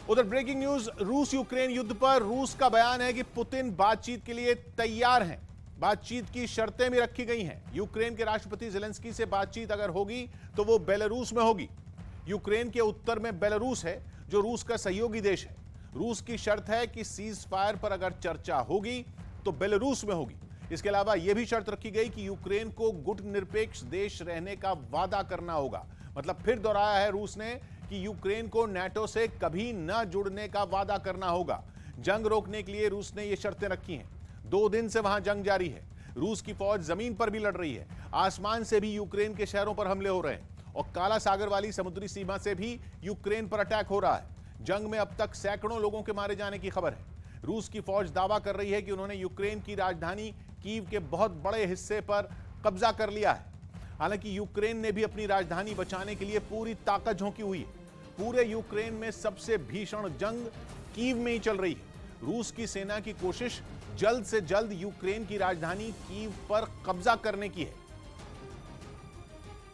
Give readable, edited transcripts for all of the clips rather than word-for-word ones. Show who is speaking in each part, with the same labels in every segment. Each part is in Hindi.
Speaker 1: उधर ब्रेकिंग न्यूज, रूस यूक्रेन युद्ध पर रूस का बयान है कि पुतिन बातचीत के लिए तैयार हैं। बातचीत की शर्तें भी रखी गई हैं। यूक्रेन के राष्ट्रपति ज़ेलेंस्की से बातचीत अगर होगी तो वो बेलारूस में होगी। यूक्रेन के उत्तर में बेलारूस है जो रूस का सहयोगी देश है। रूस की शर्त है कि सीज फायर पर अगर चर्चा होगी तो बेलारूस में होगी। इसके अलावा यह भी शर्त रखी गई कि यूक्रेन को गुटनिरपेक्ष देश रहने का वादा करना होगा। मतलब फिर दोहराया है रूस ने कि यूक्रेन को नाटो से कभी न जुड़ने का वादा करना होगा। जंग रोकने के लिए रूस ने ये शर्तें रखी हैं। 2 दिन से वहां जंग जारी है। रूस की फौज जमीन पर भी लड़ रही है, आसमान से भी यूक्रेन के शहरों पर हमले हो रहे हैं और काला सागर वाली समुद्री सीमा से भी यूक्रेन पर अटैक हो रहा है। जंग में अब तक सैकड़ों लोगों के मारे जाने की खबर है। रूस की फौज दावा कर रही है कि उन्होंने यूक्रेन की राजधानी कीव के बहुत बड़े हिस्से पर कब्जा कर लिया है। हालांकि यूक्रेन ने भी अपनी राजधानी बचाने के लिए पूरी ताकत झोंकी हुई है। पूरे यूक्रेन में सबसे भीषण जंग कीव में ही चल रही है। रूस की सेना की कोशिश जल्द से जल्द यूक्रेन की राजधानी कीव पर कब्जा करने की है।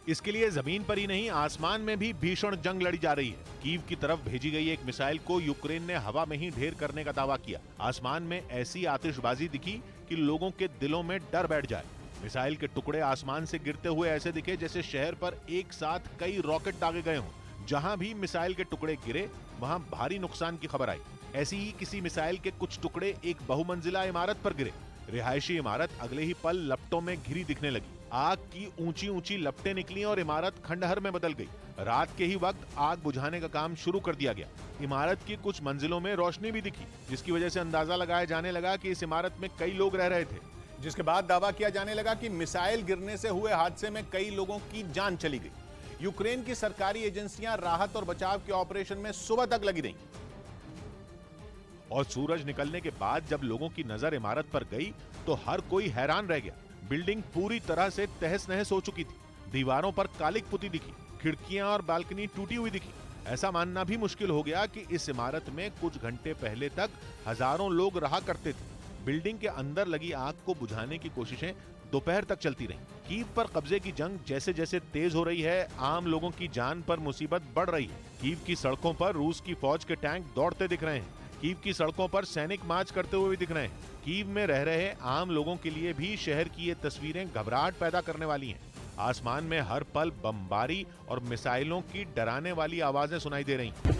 Speaker 1: इसके लिए जमीन पर ही नहीं, आसमान में भी भीषण जंग लड़ी जा रही है। कीव की तरफ भेजी गई एक मिसाइल को यूक्रेन ने हवा में ही ढेर करने का दावा किया। आसमान में ऐसी आतिशबाजी दिखी कि लोगों के दिलों में डर बैठ जाए। मिसाइल के टुकड़े आसमान से गिरते हुए ऐसे दिखे जैसे शहर पर एक साथ कई रॉकेट दागे गए हों। जहां भी मिसाइल के टुकड़े गिरे वहां भारी नुकसान की खबर आई। ऐसी ही किसी मिसाइल के कुछ टुकड़े एक बहुमंजिला इमारत पर गिरे। रिहायशी इमारत अगले ही पल लपटों में घिरी दिखने लगी। आग की ऊंची ऊंची लपटें निकली और इमारत खंडहर में बदल गई। रात के ही वक्त आग बुझाने का काम शुरू कर दिया गया। इमारत की कुछ मंजिलों में रोशनी भी दिखी, जिसकी वजह से अंदाजा लगाया जाने लगा कि इस इमारत में कई लोग रह रहे थे। जिसके बाद दावा किया जाने लगा कि मिसाइल गिरने से हुए हादसे में कई लोगों की जान चली गई। यूक्रेन की सरकारी एजेंसियां राहत और बचाव के ऑपरेशन में सुबह तक लगी रहीं। और सूरज निकलने के बाद जब लोगों की नजर इमारत पर गई तो हर कोई हैरान रह गया। बिल्डिंग पूरी तरह से तहस नहस हो चुकी थी। दीवारों पर कालिक पुती दिखी, खिड़कियां और बालकनी टूटी हुई दिखी। ऐसा मानना भी मुश्किल हो गया कि इस इमारत में कुछ घंटे पहले तक हजारों लोग रहा करते थे। बिल्डिंग के अंदर लगी आग को बुझाने की कोशिशें दोपहर तक चलती रहीं। कीव पर कब्जे की जंग जैसे जैसे तेज हो रही है, आम लोगों की जान पर मुसीबत बढ़ रही है। कीव की सड़कों पर रूस की फौज के टैंक दौड़ते दिख रहे हैं। कीव की सड़कों पर सैनिक मार्च करते हुए भी दिख रहे हैं। कीव में रह रहे आम लोगों के लिए भी शहर की ये तस्वीरें घबराहट पैदा करने वाली हैं। आसमान में हर पल बमबारी और मिसाइलों की डराने वाली आवाजें सुनाई दे रही हैं।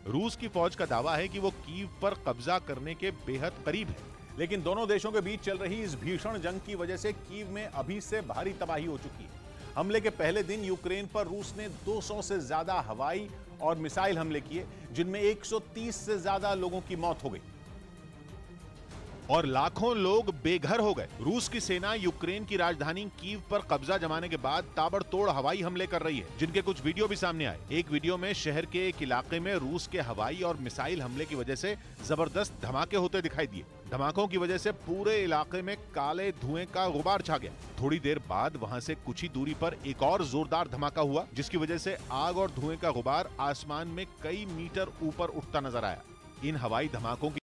Speaker 1: रूस की फौज का दावा है कि वो कीव पर कब्जा करने के बेहद करीब है। लेकिन दोनों देशों के बीच चल रही इस भीषण जंग की वजह से कीव में अभी से भारी तबाही हो चुकी है। हमले के पहले दिन यूक्रेन पर रूस ने 200 से ज्यादा हवाई और मिसाइल हमले किए, जिनमें 130 से ज्यादा लोगों की मौत हो गई और लाखों लोग बेघर हो गए। रूस की सेना यूक्रेन की राजधानी कीव पर कब्जा जमाने के बाद ताबड़तोड़ हवाई हमले कर रही है, जिनके कुछ वीडियो भी सामने आए। एक वीडियो में शहर के एक इलाके में रूस के हवाई और मिसाइल हमले की वजह से जबरदस्त धमाके होते दिखाई दिए। धमाकों की वजह से पूरे इलाके में काले धुएं का गुबार छा गया। थोड़ी देर बाद वहां से कुछ ही दूरी पर एक और जोरदार धमाका हुआ, जिसकी वजह से आग और धुएं का गुबार आसमान में कई मीटर ऊपर उठता नजर आया। इन हवाई धमाकों की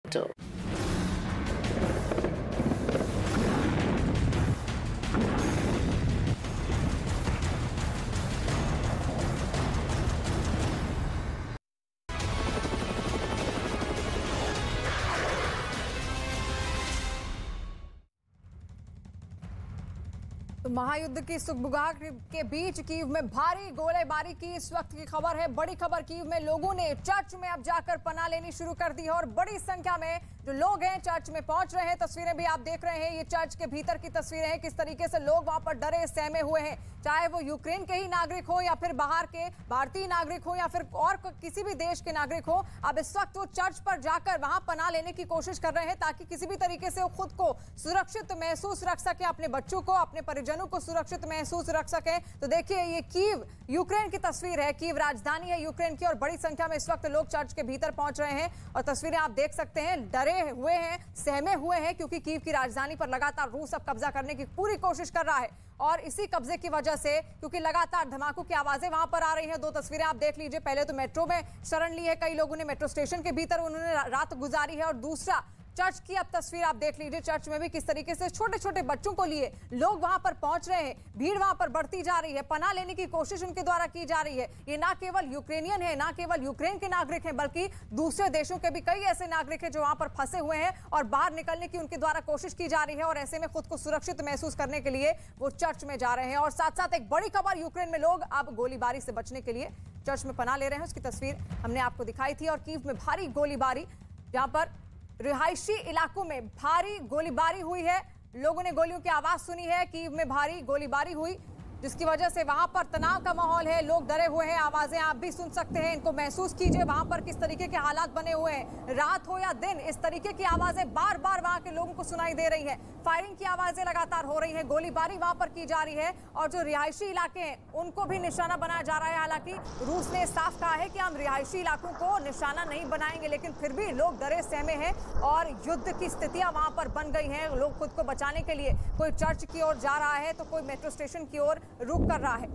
Speaker 2: तो महायुद्ध की सुगबुगाहट के बीच कीव में भारी गोलीबारी की इस वक्त की खबर है। बड़ी खबर, कीव में लोगों ने चर्च में अब जाकर पनाह लेनी शुरू कर दी है और बड़ी संख्या में जो लोग हैं चर्च में पहुंच रहे हैं। तस्वीरें भी आप देख रहे हैं, ये चर्च के भीतर की तस्वीरें हैं, किस तरीके से लोग वहां पर डरे सहमे हुए हैं, चाहे वो यूक्रेन के ही नागरिक हो या फिर बाहर के भारतीय नागरिक हो या फिर और किसी भी देश के नागरिक हो। अब इस वक्त वो चर्च पर जाकर वहां पनाह लेने की कोशिश कर रहे हैं ताकि किसी भी तरीके से वो खुद को सुरक्षित महसूस रख सके, अपने बच्चों को, अपने परिजनों को सुरक्षित महसूस रख सके। तो देखिए, ये कीव यूक्रेन की तस्वीर है, कीव राजधानी है यूक्रेन की और बड़ी संख्या में इस वक्त लोग चर्च के भीतर पहुंच रहे हैं और तस्वीरें आप देख सकते हैं। डरे हुए हैं, सहमे हुए हैं, क्योंकि कीव की राजधानी पर लगातार रूस अब कब्जा करने की पूरी कोशिश कर रहा है और इसी कब्जे की वजह से, क्योंकि लगातार धमाकों की आवाजें वहां पर आ रही हैं। 2 तस्वीरें आप देख लीजिए। पहले तो मेट्रो में शरण ली है, कई लोगों ने मेट्रो स्टेशन के भीतर उन्होंने रात गुजारी है और दूसरा चर्च की अब तस्वीर आप देख लीजिए। चर्च में भी किस तरीके से छोटे छोटे बच्चों को लिए लोग वहां पर पहुंच रहे हैं, भीड़ वहां पर बढ़ती जा रही है, पनाह लेने की कोशिश उनके द्वारा की जा रही है। ये ना केवल यूक्रेनियन है, ना केवल यूक्रेन के नागरिक हैं, बल्कि दूसरे देशों के भी कई ऐसे नागरिक हैं जो वहां पर फंसे हुए हैं और बाहर निकलने की उनके द्वारा कोशिश की जा रही है और ऐसे में खुद को सुरक्षित महसूस करने के लिए वो चर्च में जा रहे हैं। और साथ साथ एक बड़ी खबर, यूक्रेन में लोग अब गोलीबारी से बचने के लिए चर्च में पनाह ले रहे हैं। उसकी तस्वीर हमने आपको दिखाई थी। और कीव में भारी गोलीबारी, जहां पर रिहायशी इलाकों में भारी गोलीबारी हुई है। लोगों ने गोलियों की आवाज सुनी है। कीव में भारी गोलीबारी हुई जिसकी वजह से वहां पर तनाव का माहौल है, लोग डरे हुए हैं। आवाजें आप भी सुन सकते हैं, इनको महसूस कीजिए वहां पर किस तरीके के हालात बने हुए हैं। रात हो या दिन, इस तरीके की आवाजें बार बार वहां के लोगों को सुनाई दे रही है। फायरिंग की आवाजें लगातार हो रही है, गोलीबारी वहां पर की जा रही है और जो रिहायशी इलाके हैं उनको भी निशाना बनाया जा रहा है। हालांकि रूस ने साफ कहा है कि हम रिहायशी इलाकों को निशाना नहीं बनाएंगे, लेकिन फिर भी लोग डरे सहमे हैं और युद्ध की स्थितियां वहां पर बन गई हैं। लोग खुद को बचाने के लिए कोई चर्च की ओर जा रहा है तो कोई मेट्रो स्टेशन की ओर रुक कर रहा है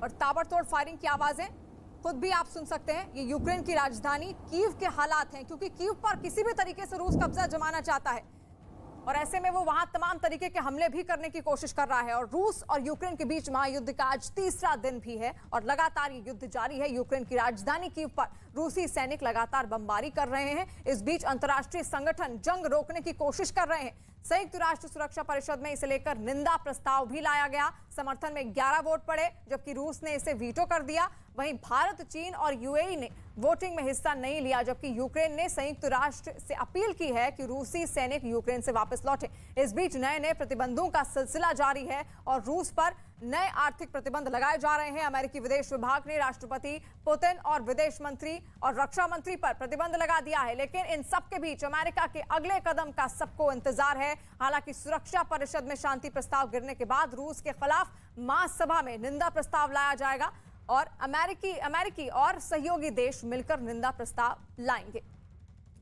Speaker 2: और ताबड़तोड़ फायरिंग की आवाजें खुद भी आप सुन सकते हैं। ये यूक्रेन की राजधानी कीव के हालात हैं, क्योंकि कीव पर किसी भी तरीके से रूस कब्जा जमाना चाहता है और ऐसे में वो वहां तमाम तरीके के हमले भी करने की कोशिश कर रहा है। और रूस और यूक्रेन के बीच महायुद्ध का आज तीसरा दिन भी है और लगातार ये युद्ध जारी है। यूक्रेन की राजधानी कीव पर रूसी सैनिक लगातार बमबारी कर रहे हैं। इस बीच अंतर्राष्ट्रीय संगठन जंग रोकने की कोशिश कर रहे हैं। संयुक्त राष्ट्र सुरक्षा परिषद में इसे लेकर निंदा प्रस्ताव भी लाया गया। समर्थन में 11 वोट पड़े, जबकि रूस ने इसे वीटो कर दिया। वहीं भारत, चीन और यूएई ने वोटिंग में हिस्सा नहीं लिया, जबकि यूक्रेन ने संयुक्त राष्ट्र से अपील की है कि रूसी सैनिक यूक्रेन से वापस लौटे। इस बीच नए नए प्रतिबंधों का सिलसिला जारी है और रूस पर नए आर्थिक प्रतिबंध लगाए जा रहे हैं। अमेरिकी विदेश विभाग ने राष्ट्रपति पुतिन और विदेश मंत्री और रक्षा मंत्री पर प्रतिबंध लगा दिया है। लेकिन इन सब के बीच अमेरिका के अगले कदम का सबको इंतजार है। हालांकि सुरक्षा परिषद में शांति प्रस्ताव गिरने के बाद रूस के खिलाफ महासभा में निंदा प्रस्ताव लाया जाएगा और अमेरिकी और सहयोगी देश मिलकर निंदा प्रस्ताव लाएंगे।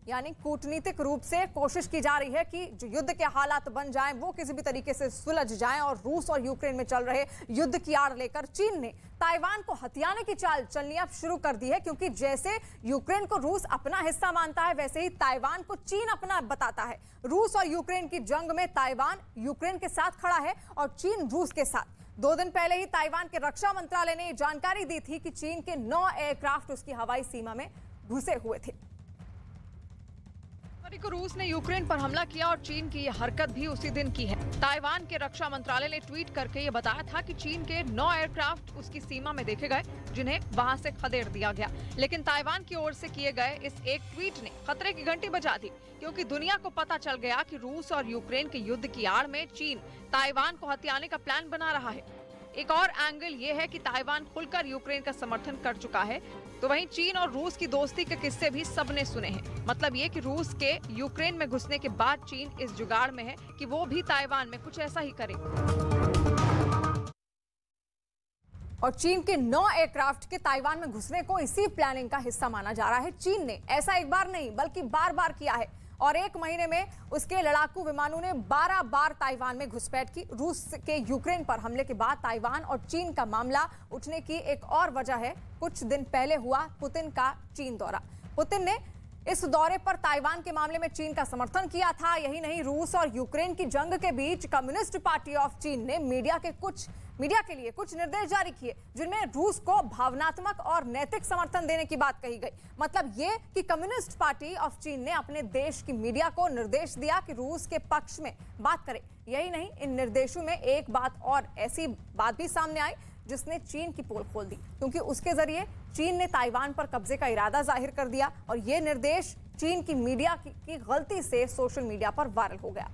Speaker 2: यानी कूटनीतिक रूप से कोशिश की जा रही है कि जो युद्ध के हालात बन जाएं वो किसी भी तरीके से सुलझ जाएं। और रूस और यूक्रेन में चल रहे युद्ध की आड़ लेकर चीन ने ताइवान को हथियाने की चाल चलनी अब शुरू कर दी है, क्योंकि जैसे यूक्रेन को रूस अपना हिस्सा मानता है वैसे ही ताइवान को चीन अपना बताता है। रूस और यूक्रेन की जंग में ताइवान यूक्रेन के साथ खड़ा है और चीन रूस के साथ। 2 दिन पहले ही ताइवान के रक्षा मंत्रालय ने जानकारी दी थी कि चीन के 9 एयरक्राफ्ट उसकी हवाई सीमा में घुसे हुए थे।
Speaker 3: को रूस ने यूक्रेन पर हमला किया और चीन की यह हरकत भी उसी दिन की है। ताइवान के रक्षा मंत्रालय ने ट्वीट करके ये बताया था कि चीन के 9 एयरक्राफ्ट उसकी सीमा में देखे गए, जिन्हें वहां से खदेड़ दिया गया। लेकिन ताइवान की ओर से किए गए इस एक ट्वीट ने खतरे की घंटी बजा दी, क्योंकि दुनिया को पता चल गया कि रूस और यूक्रेन के युद्ध की आड़ में चीन ताइवान को हथियाने का प्लान बना रहा है। एक और एंगल ये है कि ताइवान खुलकर यूक्रेन का समर्थन कर चुका है, तो वहीं चीन और रूस की दोस्ती के किस्से भी सबने सुने हैं। मतलब ये कि रूस के यूक्रेन में घुसने के बाद चीन इस जुगाड़ में है कि वो भी ताइवान में कुछ ऐसा ही करे।
Speaker 2: और चीन के 9 एयरक्राफ्ट के ताइवान में घुसने को इसी प्लानिंग का हिस्सा माना जा रहा है। चीन ने ऐसा एक बार नहीं बल्कि बार बार किया है और 1 महीने में उसके लड़ाकू विमानों ने 12 बार ताइवान में घुसपैठ की। रूस के यूक्रेन पर हमले के बाद ताइवान और चीन का मामला उठने की एक और वजह है कुछ दिन पहले हुआ पुतिन का चीन दौरा। पुतिन ने इस दौरे पर ताइवान के मामले में चीन का समर्थन किया था। यही नहीं, रूस और यूक्रेन की जंग के बीच कम्युनिस्ट पार्टी ऑफ चीन ने मीडिया के लिए कुछ निर्देश जारी किए, जिनमें रूस को भावनात्मक और नैतिक समर्थन देने की बात कही गई। मतलब ये कि कम्युनिस्ट पार्टी ऑफ चीन ने अपने देश की मीडिया को निर्देश दिया कि रूस के पक्ष में बात करे। यही नहीं, इन निर्देशों में एक बात और ऐसी बात भी सामने आई जिसने चीन की पोल खोल दी, क्योंकि उसके जरिए चीन ने ताइवान पर कब्जे का इरादा जाहिर कर दिया और ये निर्देश चीन की मीडिया की गलती से सोशल मीडिया पर वायरल हो गया।